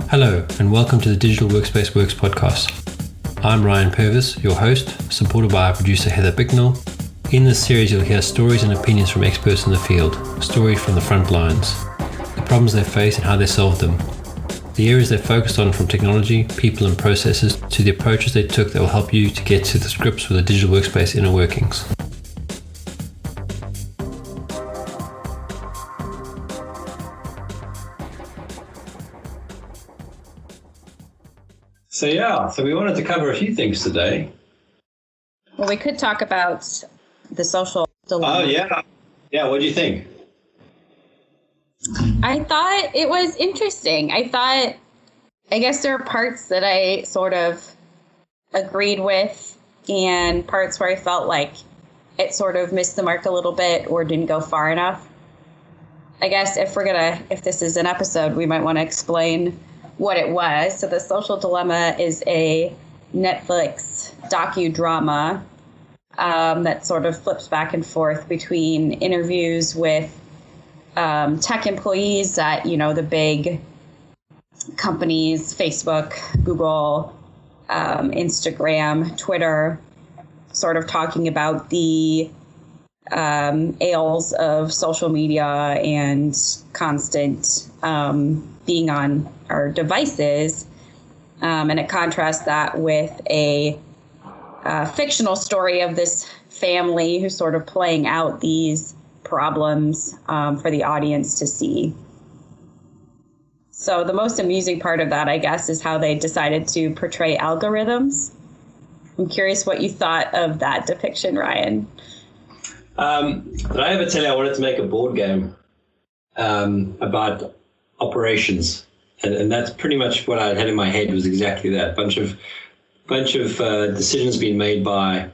Hello, and welcome to the Digital Workspace Works podcast. I'm Ryan Purvis, your host, supported by our producer Heather Bicknell. In this series, you'll hear stories and opinions from experts in the field, stories from the front lines, the problems they face and how they solved them, the areas they focused on from technology, people and processes, to the approaches they took that will help you to get to the grips with the digital workspace inner workings. So we wanted to cover a few things today. Well, we could talk about the social dilemma. Oh, yeah. Yeah, what do you think? I thought it was interesting. I guess there are parts that I sort of agreed with and parts where I felt like it sort of missed the mark a little bit or didn't go far enough. I guess if this is an episode, we might want to explain what it was. So The Social Dilemma is a Netflix docudrama that sort of flips back and forth between interviews with tech employees at, the big companies, Facebook, Google, Instagram, Twitter, sort of talking about the ails of social media and constant being on our devices, and it contrasts that with a fictional story of this family who's sort of playing out these problems for the audience to see. So the most amusing part of that, I guess, is how they decided to portray algorithms. I'm curious what you thought of that depiction, Ryan. Did I ever tell you I wanted to make a board game about operations? And that's pretty much what I had in my head, was exactly that. Bunch of decisions being made by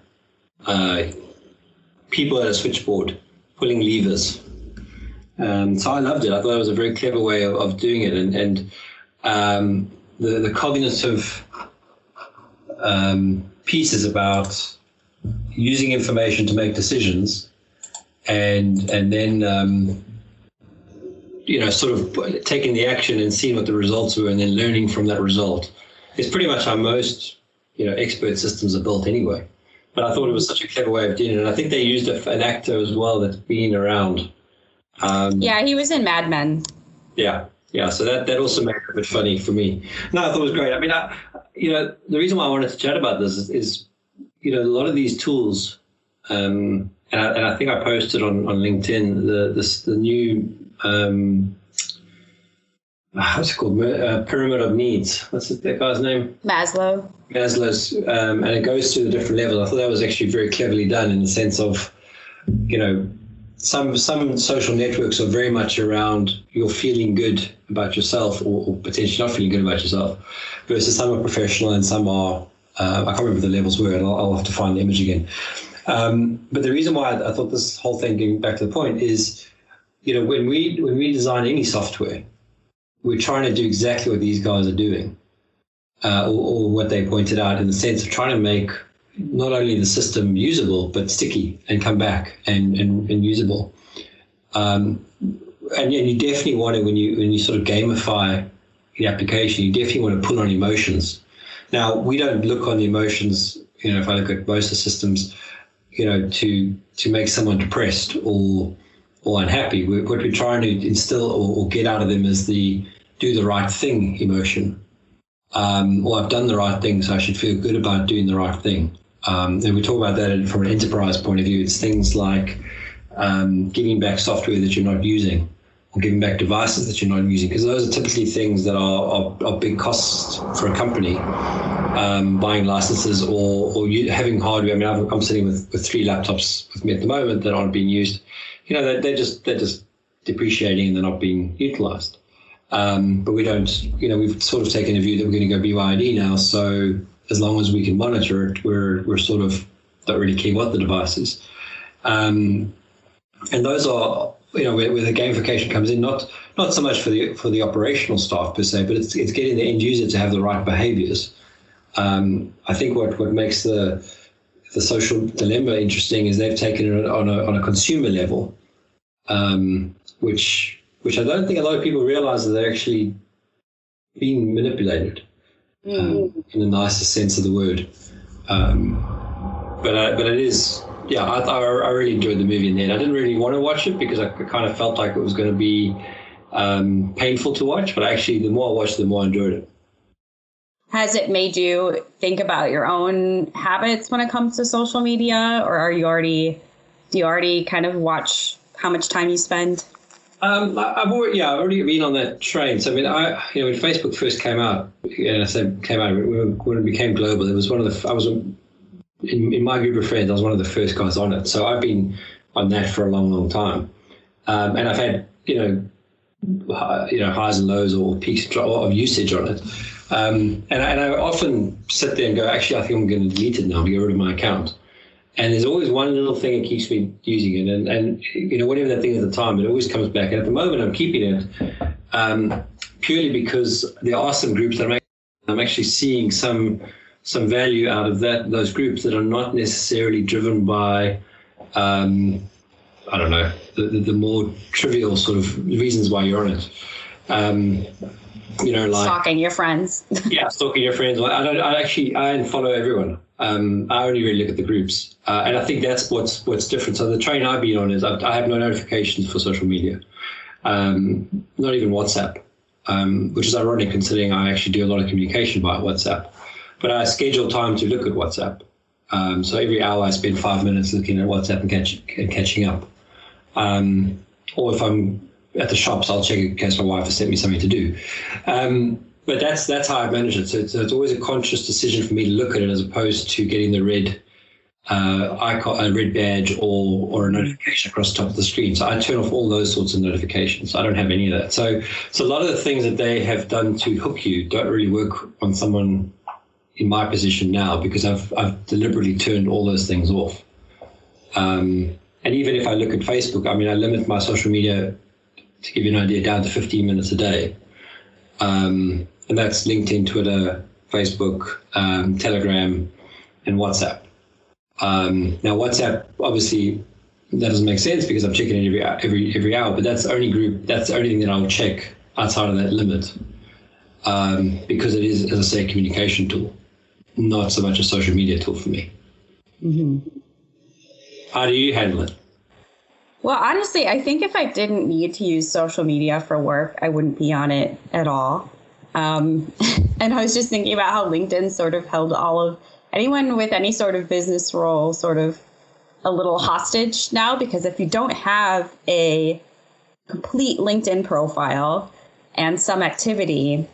people at a switchboard, pulling levers. So I loved it. I thought it was a very clever way of doing it. And the cognitive pieces about using information to make decisions and then sort of taking the action and seeing what the results were and then learning from that result is pretty much how most, expert systems are built anyway. But I thought it was such a clever way of doing it. And I think they used an actor as well that's been around. Yeah, he was in Mad Men. Yeah. So that also made it a bit funny for me. No, I thought it was great. I mean, the reason why I wanted to chat about this is a lot of these tools, and I think I posted on LinkedIn the new what's it called? Pyramid of Needs. What's that guy's name? Maslow's, and it goes through the different levels. I thought that was actually very cleverly done in the sense of, some social networks are very much around you're feeling good about yourself or potentially not feeling good about yourself, versus some are professional and some are, I can't remember the levels were, and I'll have to find the image again. But the reason why I thought this whole thing, getting back to the point, is, when we design any software, we're trying to do exactly what these guys are doing, or what they pointed out, in the sense of trying to make not only the system usable, but sticky and come back and usable. And you definitely want to, when you sort of gamify the application, you definitely want to pull on emotions. Now, we don't look on the emotions, if I look at most of the systems, to make someone depressed or unhappy. What we're trying to instill or get out of them is the do the right thing emotion. Or I've done the right thing, so I should feel good about doing the right thing. And we talk about that from an enterprise point of view. It's things like giving back software that you're not using, or giving back devices that you're not using, because those are typically things that are big costs for a company. Buying licenses or having hardware. I mean, I'm sitting with 3 laptops with me at the moment that aren't being used. They're just depreciating and they're not being utilized. But we don't, we've sort of taken a view that we're going to go BYD now. So as long as we can monitor it, we're sort of don't really care what the device is. And those are, where the gamification comes in, not so much for the operational staff per se, but it's getting the end user to have the right behaviors. I think what makes the social dilemma interesting is they've taken it on a consumer level, which I don't think a lot of people realize that they're actually being manipulated in the nicest sense of the word. But it is, yeah, I really enjoyed the movie in the end. I didn't really want to watch it because I kind of felt like it was going to be painful to watch, but actually the more I watched it, the more I enjoyed it. Has it made you think about your own habits when it comes to social media, or do you already kind of watch how much time you spend? I've already been on that train. So I mean, when Facebook first came out, and I said came out when it became global, it was in my group of friends, I was one of the first guys on it. So I've been on that for a long, long time, and I've had highs and lows or peaks of usage on it. And I often sit there and go, actually, I think I'm going to delete it now, get rid of my account. And there's always one little thing that keeps me using it. And whatever that thing is at the time, it always comes back. And at the moment, I'm keeping it purely because there are some groups that I'm actually seeing some value out of those groups that are not necessarily driven by, I don't know, the more trivial sort of reasons why you're on it. Like stalking your friends. Yeah, stalking your friends. I unfollow everyone. I only really look at the groups, and I think that's what's different. So the train I've been on is I have no notifications for social media, not even WhatsApp, which is ironic considering I actually do a lot of communication via WhatsApp. But I schedule time to look at WhatsApp. So every hour I spend 5 minutes looking at WhatsApp and catching up. Or if I'm at the shops, I'll check in case my wife has sent me something to do. But that's how I manage it. So it's always a conscious decision for me to look at it as opposed to getting the red icon, a red badge or a notification across the top of the screen. So I turn off all those sorts of notifications. I don't have any of that. So a lot of the things that they have done to hook you don't really work on someone in my position now because I've deliberately turned all those things off. And even if I look at Facebook, I mean, I limit my social media, to give you an idea, down to 15 minutes a day. And that's LinkedIn, Twitter, Facebook, Telegram, and WhatsApp. Now, WhatsApp, obviously, that doesn't make sense because I'm checking it every hour, but that's the only thing that I'll check outside of that limit because it is, as I say, a communication tool, not so much a social media tool for me. Mm-hmm. How do you handle it? Well, honestly, I think if I didn't need to use social media for work, I wouldn't be on it at all. And I was just thinking about how LinkedIn sort of held all of anyone with any sort of business role sort of a little hostage now, because if you don't have a complete LinkedIn profile and some activity,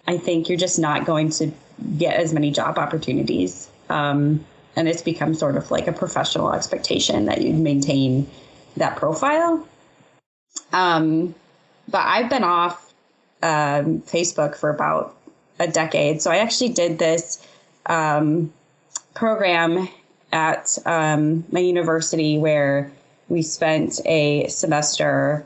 I think you're just not going to get as many job opportunities. And it's become sort of like a professional expectation that you maintain that profile. But I've been off Facebook for about a decade. So I actually did this program at my university where we spent a semester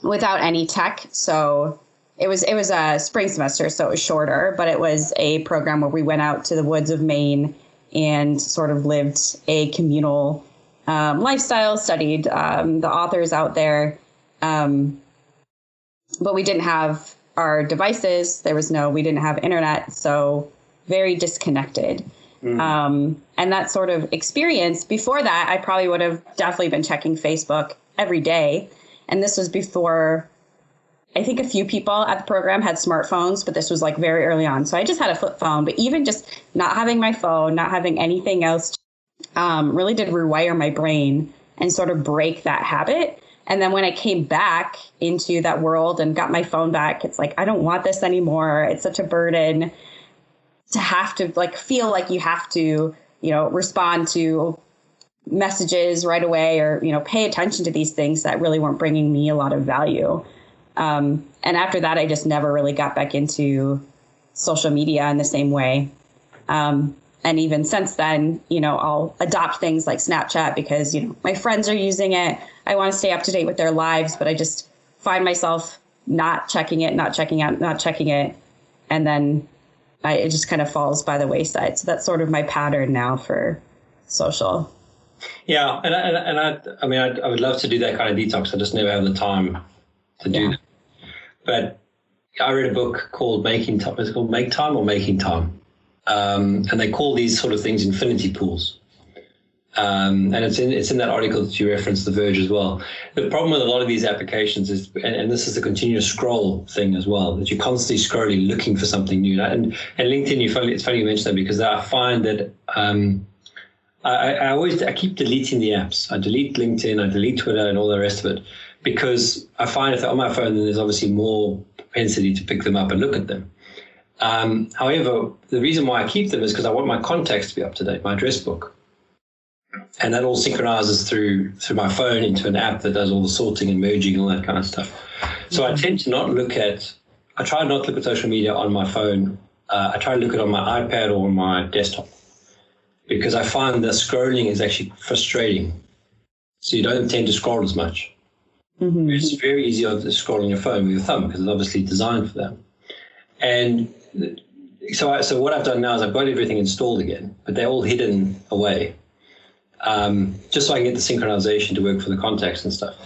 without any tech. So it was a spring semester, so it was shorter, but it was a program where we went out to the woods of Maine and sort of lived a communal lifestyle, studied the authors out there. But we didn't have our devices. We didn't have internet. So very disconnected. And that sort of experience, before that, I probably would have definitely been checking Facebook every day. And this was before, I think a few people at the program had smartphones, but this was like very early on. So I just had a flip phone, but even just not having my phone, not having anything else, really did rewire my brain and sort of break that habit. And then when I came back into that world and got my phone back, it's like, I don't want this anymore. It's such a burden to have to like feel like you have to, respond to messages right away or, pay attention to these things that really weren't bringing me a lot of value. And after that, I just never really got back into social media in the same way. And even since then, I'll adopt things like Snapchat because, my friends are using it. I want to stay up to date with their lives, but I just find myself not checking it. And then it just kind of falls by the wayside. So that's sort of my pattern now for social. Yeah. I would love to do that kind of detox. I just never have the time to do that. But I read a book called Making Time. Is it called Make Time or Making Time? And they call these sort of things infinity pools. And it's in that article that you referenced, The Verge, as well. The problem with a lot of these applications is, and this is a continuous scroll thing as well, that you're constantly scrolling, looking for something new. And LinkedIn, it's funny you mentioned that, because I find that I keep deleting the apps. I delete LinkedIn, I delete Twitter, and all the rest of it, because I find if they're on my phone, then there's obviously more propensity to pick them up and look at them. However, the reason why I keep them is because I want my contacts to be up to date, my address book. And that all synchronizes through my phone into an app that does all the sorting and merging and all that kind of stuff. So I tend to I try not to look at social media on my phone. I try to look at it on my iPad or on my desktop, because I find that scrolling is actually frustrating. So you don't tend to scroll as much. Mm-hmm. It's very easy to scroll on your phone with your thumb, because it's obviously designed for that. And so what I've done now is I've got everything installed again, but they're all hidden away. Just so I can get the synchronization to work for the contacts and stuff.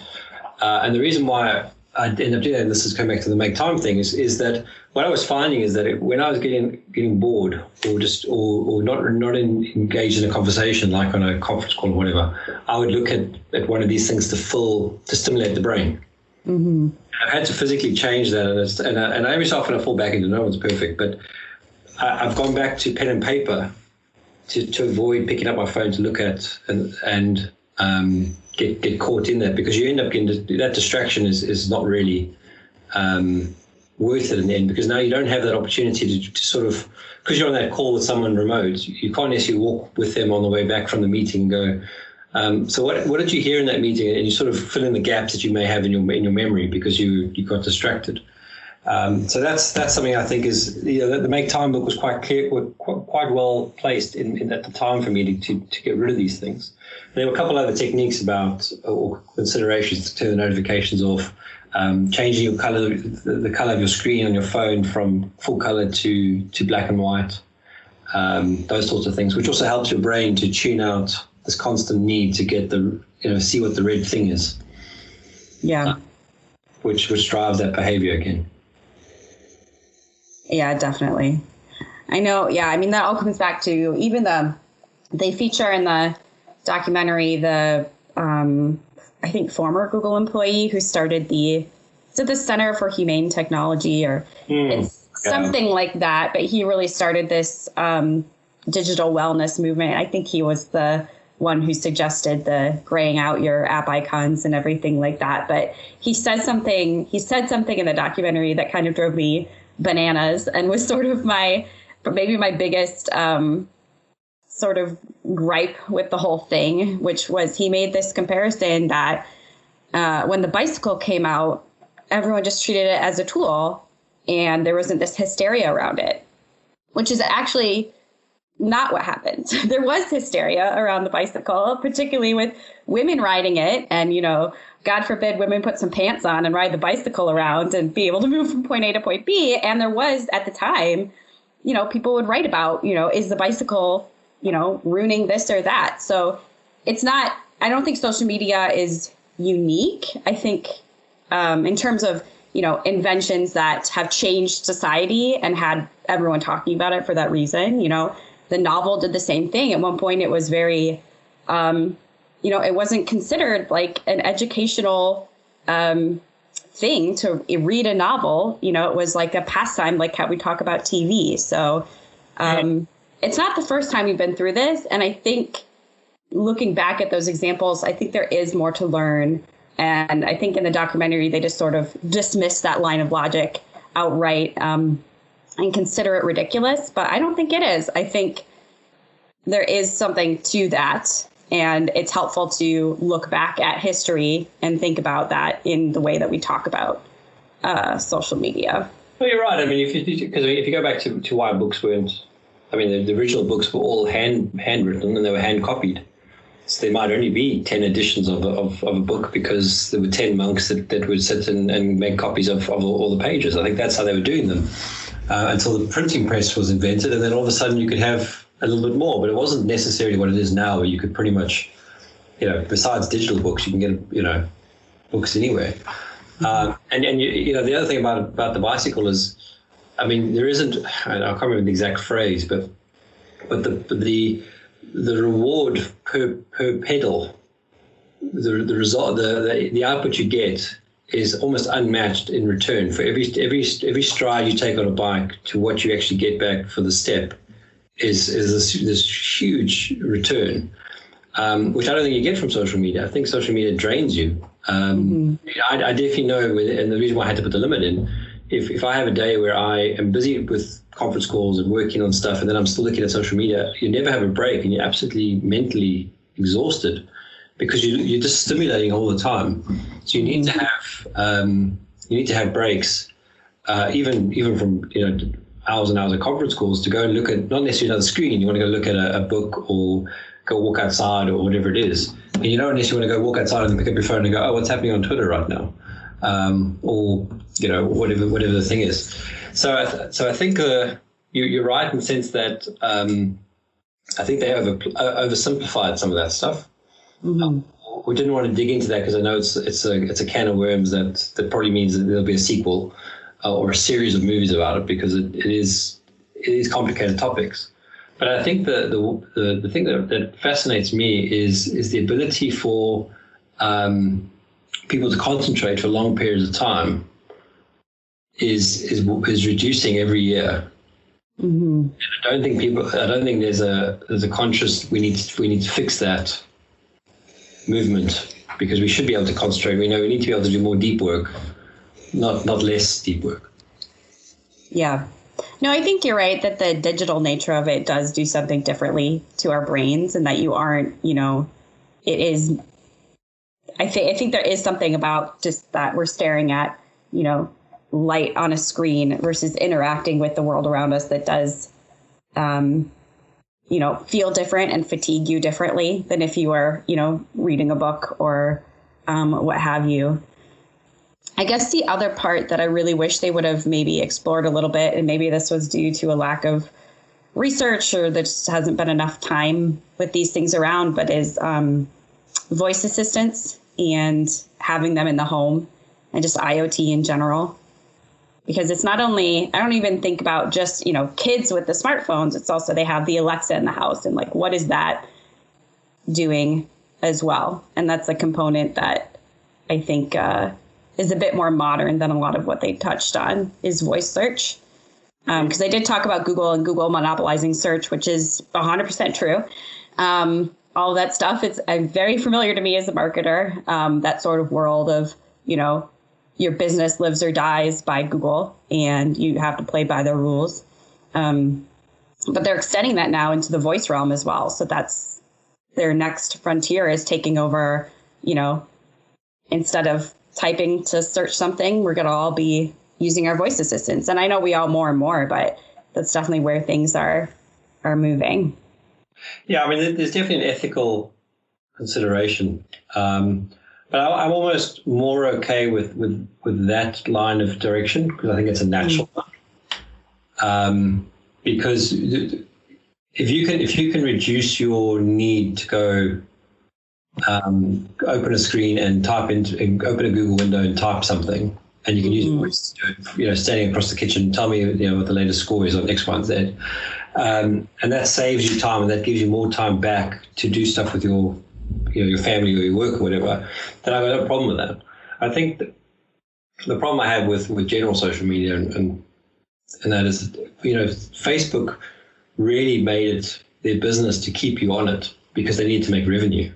And the reason why I end up doing that, and this is coming back to the make time thing, is that what I was finding is that when I was getting bored or not engaged in a conversation, like on a conference call or whatever, I would look at one of these things to stimulate the brain. Mm-hmm. I've had to physically change that, and every so often I fall back into no one's perfect, but I've gone back to pen and paper to avoid picking up my phone to look at and get caught in that, because you end up getting that distraction is not really worth it in the end, because now you don't have that opportunity to sort of, because you're on that call with someone remote, you can't necessarily walk with them on the way back from the meeting and go, so what did you hear in that meeting, and you sort of fill in the gaps that you may have in your memory because you got distracted. So that's something I think is, the Make Time book was quite clear, quite well placed in at the time for me to get rid of these things. And there were a couple other techniques or considerations to turn the notifications off, changing your color, the color of your screen on your phone from full color to black and white, those sorts of things, which also helps your brain to tune out this constant need to get see what the red thing is. Yeah. Which drives that behavior again. Yeah, definitely. I know. Yeah. I mean, that all comes back to even they feature in the documentary, I think former Google employee who started the Center for Humane Technology, or it's something like that. But he really started this digital wellness movement. I think he was the one who suggested the graying out your app icons and everything like that. But he said something in the documentary that kind of drove me bananas and was sort of maybe my biggest sort of gripe with the whole thing, which was he made this comparison that when the bicycle came out, everyone just treated it as a tool and there wasn't this hysteria around it, which is actually not what happened. There was hysteria around the bicycle, particularly with women riding it. And, God forbid women put some pants on and ride the bicycle around and be able to move from point A to point B. And there was, at the time, people would write about, is the bicycle, ruining this or that. So it's not, I don't think social media is unique. I think in terms of, inventions that have changed society and had everyone talking about it for that reason, the novel did the same thing. At one point, it was very, it wasn't considered like an educational thing to read a novel. It was like a pastime, like how we talk about TV. So it's not the first time we've been through this. And I think looking back at those examples, I think there is more to learn. And I think in the documentary, they just sort of dismiss that line of logic outright and consider it ridiculous. But I don't think it is. I think there is something to that. And it's helpful to look back at history and think about that in the way that we talk about social media. Well, you're right. I mean, if you go back to why books weren't, the original books were all handwritten and they were hand copied. So there might only be 10 editions of a book because there were 10 monks that would sit and make copies of all the pages. I think that's how they were doing them until the printing press was invented. And then all of a sudden you could have a little bit more, but it wasn't necessarily what it is now, where you could pretty much, besides digital books, you can get, books anywhere. And you know, the other thing about the bicycle is, I mean, there isn't, I can't remember the exact phrase, but the reward per pedal, the result, the output you get is almost unmatched in return for every stride you take on a bike to what you actually get back for the step is this huge return, which I don't think you get from social media. I think social media drains you. I definitely know, and the reason why I had to put the limit in, if I have a day where I am busy with conference calls and working on stuff, and then I'm still looking at social media, you never have a break, and you're absolutely mentally exhausted because you're just stimulating all the time. So you need to have breaks, even from hours and hours of conference calls, to go and look at not necessarily another screen. You want to go look at a book or go walk outside or whatever it is. And you don't necessarily want to go walk outside and pick up your phone and go, oh, what's happening on Twitter right now? Or whatever the thing is. So I think you're right in the sense that I think they have oversimplified some of that stuff. We didn't want to dig into that because I know it's a can of worms that probably means that there'll be a sequel or a series of movies about it, because it is complicated topics. But I think the thing that fascinates me is the ability for people to concentrate for long periods of time is reducing every year. And I don't think there's a conscious we need to fix that movement, because we should be able to concentrate. We know we need to be able to do more deep work, not less deep work. Yeah. No, I think you're right that the digital nature of it does do something differently to our brains, and that you aren't, it is, I think there is something about just that we're staring at, light on a screen versus interacting with the world around us that does, feel different and fatigue you differently than if you were, reading a book or what have you. I guess the other part that I really wish they would have maybe explored a little bit, and maybe this was due to a lack of research or there just hasn't been enough time with these things around, but is voice assistants and having them in the home and just IoT in general. Because it's not only, I don't even think about just, kids with the smartphones. It's also they have the Alexa in the house, and like, what is that doing as well? And that's a component that I think is a bit more modern than a lot of what they touched on is voice search. Because they did talk about Google and Google monopolizing search, which is 100% true. All of that stuff, it's very familiar to me as a marketer, that sort of world of, your business lives or dies by Google and you have to play by their rules. But they're extending that now into the voice realm as well. So that's their next frontier, is taking over, instead of typing to search something, we're going to all be using our voice assistants. And I know we all more and more, but that's definitely where things are moving. Yeah, I mean, there's definitely an ethical consideration. But I'm almost more okay with that line of direction, because I think it's a natural one. Because if you can reduce your need to go open a screen and open a Google window and type something, and you can use voice to do it, standing across the kitchen, tell me what the latest score is on X, Y, and Z, and that saves you time, and that gives you more time back to do stuff with your family or your work or whatever, then I've got no problem with that. I think the problem I have with general social media and that is, Facebook really made it their business to keep you on it because they need to make revenue.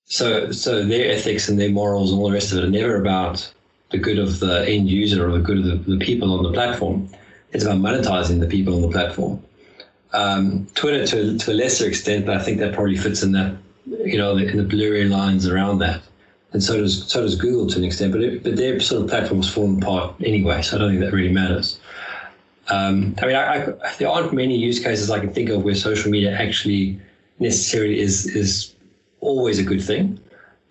So their ethics and their morals and all the rest of it are never about the good of the end user or the good of the people on the platform. It's about monetizing the people on the platform. Twitter to a lesser extent, but I think that probably fits in that, in the blurry lines around that. And so does Google to an extent, but their sort of platforms fallen apart anyway, so I don't think that really matters. There aren't many use cases I can think of where social media actually necessarily is always a good thing,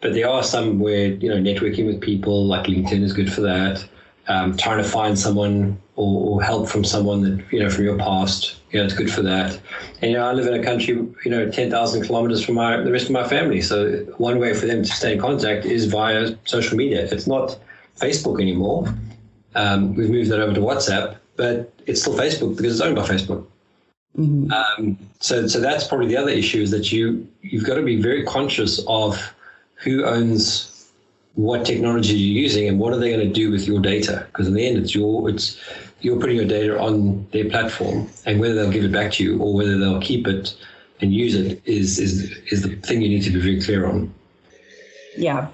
but there are some where, networking with people, like LinkedIn is good for that. Trying to find someone or help from someone that, from your past, it's good for that. And, I live in a country, 10,000 kilometers from the rest of my family. So one way for them to stay in contact is via social media. It's not Facebook anymore. We've moved that over to WhatsApp, but it's still Facebook because it's owned by Facebook. So that's probably the other issue, is that you've got to be very conscious of who owns what technology you're using and what are they going to do with your data, because in the end you're putting your data on their platform, and whether they'll give it back to you or whether they'll keep it and use it is the thing you need to be very clear on. Yeah.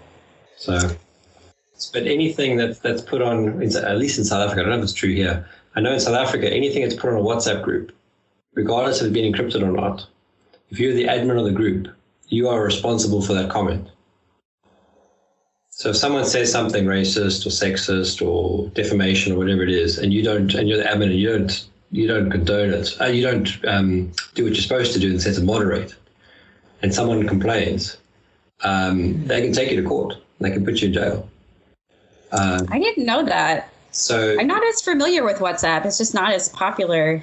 So, but anything that's put on, at least in South Africa, I don't know if it's true here, I know in South Africa, anything that's put on a WhatsApp group, regardless of it being encrypted or not, if you're the admin of the group, you are responsible for that comment. So if someone says something racist or sexist or defamation or whatever it is, and you're the admin and you don't condone it, you don't do what you're supposed to do in the sense of moderate, and someone complains, they can take you to court. They can put you in jail. I didn't know that. So I'm not as familiar with WhatsApp. It's just not as popular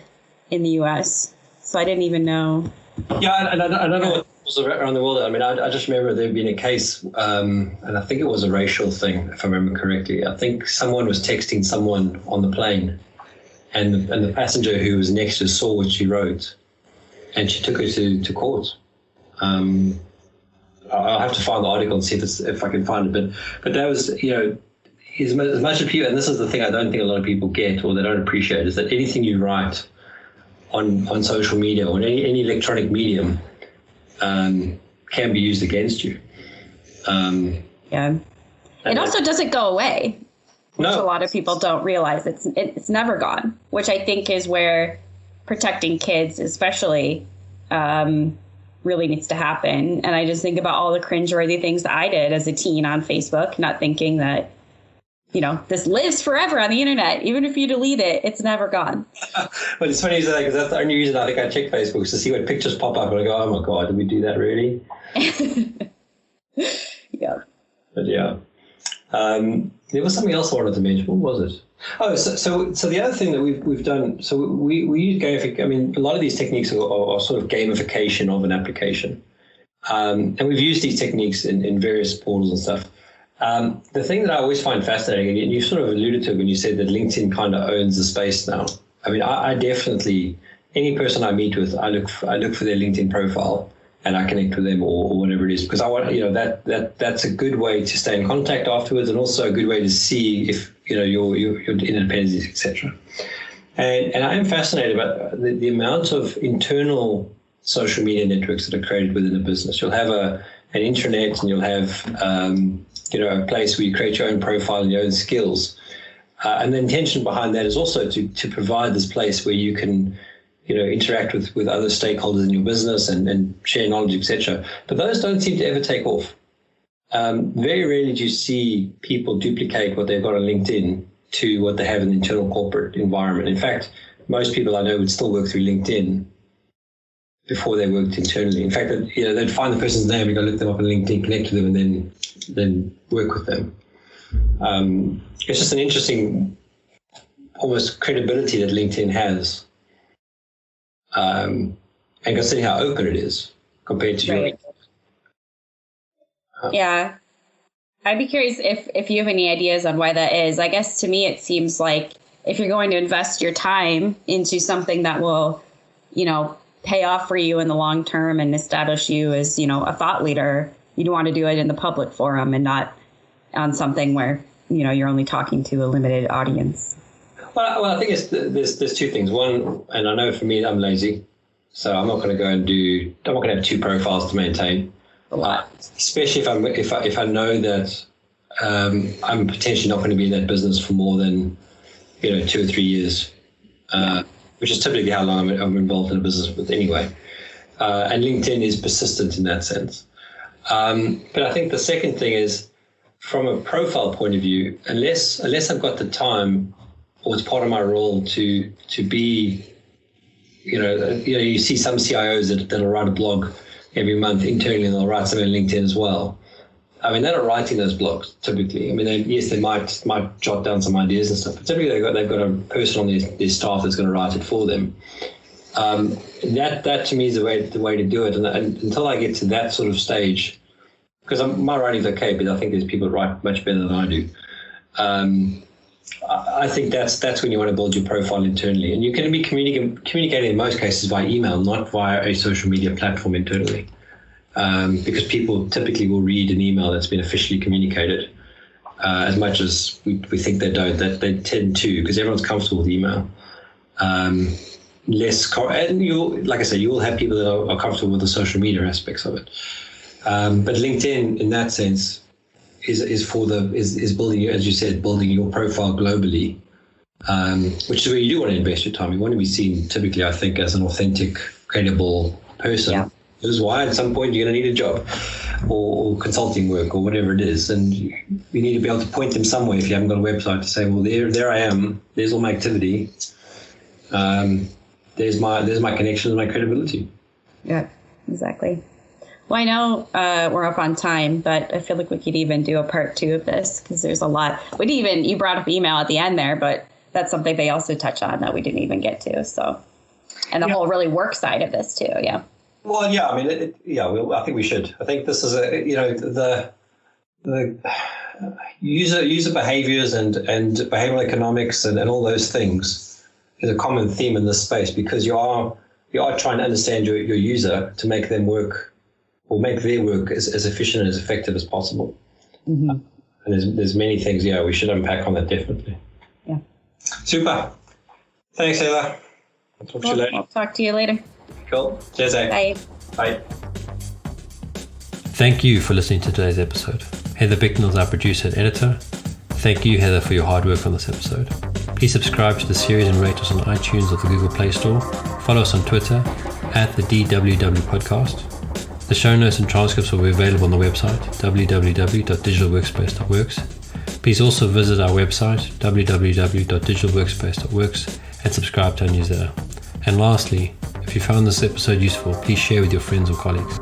in the U.S., so I didn't even know. Yeah, and I don't know what was around the world. I mean, I just remember there being a case, and I think it was a racial thing, if I remember correctly. I think someone was texting someone on the plane, and the passenger who was next to her saw what she wrote, and she took her to court. I'll have to find the article and see if I can find it. But that was, as much as people, and this is the thing I don't think a lot of people get or they don't appreciate, is that anything you write on social media or any electronic medium can be used against you. Yeah. It also doesn't go away, which No. a lot of people don't realize. It's never gone, which I think is where protecting kids especially really needs to happen. And I just think about all the cringeworthy things that I did as a teen on Facebook, not thinking that, this lives forever on the internet. Even if you delete it, it's never gone. But it's funny you say that, because that's the only reason I think I check Facebook, is to see what pictures pop up and I go, oh my God, did we do that really? Yeah. But yeah. There was something else I wanted to mention. What was it? Oh, so the other thing that we've done, so we use gamification. I mean, a lot of these techniques are sort of gamification of an application. And we've used these techniques in various portals and stuff. The thing that I always find fascinating, and you sort of alluded to it when you said that LinkedIn kind of owns the space now. I mean, I definitely, any person I meet with, I look for their LinkedIn profile and I connect with them or whatever it is, because I want, that's a good way to stay in contact afterwards, and also a good way to see if, your independence, etc. And I am fascinated about the amount of internal social media networks that are created within a business. You'll have an intranet, and you'll have a place where you create your own profile and your own skills. And the intention behind that is also to provide this place where you can, interact with other stakeholders in your business and share knowledge, etc. But those don't seem to ever take off. Very rarely do you see people duplicate what they've got on LinkedIn to what they have in the internal corporate environment. In fact, most people I know would still work through LinkedIn before they worked internally. In fact, they'd find the person's name and go look them up on LinkedIn, connect with them, and then work with them. It's just an interesting, almost credibility that LinkedIn has, and considering how open it is compared to right. Yeah. I'd be curious if you have any ideas on why that is. I guess to me, it seems like if you're going to invest your time into something that will, pay off for you in the long term and establish you as, a thought leader, you'd want to do it in the public forum and not on something where, you're only talking to a limited audience. Well, I think there's two things. One, and I know for me, I'm lazy, so I'm not going to I'm not going to have two profiles to maintain. A lot. Especially if I know that I'm potentially not going to be in that business for more than 2 or 3 years, which is typically how long I'm involved in a business with anyway. And LinkedIn is persistent in that sense. But I think the second thing is, from a profile point of view, unless I've got the time or it's part of my role to be, you see some CIOs that'll write a blog every month internally, and they'll write something on LinkedIn as well. I mean, they're not writing those blogs typically. I mean, they might jot down some ideas and stuff, but typically they've got a person on their staff that's going to write it for them. That to me is the way to do it. And until I get to that sort of stage, because my writing's okay, but I think there's people that write much better than I do. I think that's when you want to build your profile internally, and you can be communicating in most cases by email, not via a social media platform internally, because people typically will read an email that's been officially communicated. As much as we think they don't, that they tend to, because everyone's comfortable with email. And like I said, you will have people that are comfortable with the social media aspects of it. But LinkedIn, in that sense, is building, as you said, building your profile globally, which is where you do want to invest your time. You want to be seen, typically, I think, as an authentic, credible person. Yeah. This is why at some point you're going to need a job or consulting work or whatever it is, and you need to be able to point them somewhere if you haven't got a website to say, well, there I am. There's all my activity. There's my connections, my credibility. Yeah, exactly. Well, I know we're up on time, but I feel like we could even do a part 2 of this because there's a lot. You brought up email at the end there, but that's something they also touch on that we didn't even get to. So, and the whole really work side of this too. Yeah. Well, yeah. I mean, I think we should. I think this is the user behaviors and behavioral economics and all those things is a common theme in this space, because you are trying to understand your user to make them work, or make their work as efficient and as effective as possible. Mm-hmm. And there's many things, we should unpack on that, definitely. Yeah. Super. Thanks, Heather. I'll talk to you later. I'll talk to you later. Cool. Cheers, Bye. Bye. Thank you for listening to today's episode. Heather Bicknell is our producer and editor. Thank you, Heather, for your hard work on this episode. Please subscribe to the series and rate us on iTunes or the Google Play Store. Follow us on Twitter @the DWW Podcast. The show notes and transcripts will be available on the website, www.digitalworkspace.works. Please also visit our website, www.digitalworkspace.works, and subscribe to our newsletter. And lastly, if you found this episode useful, please share with your friends or colleagues.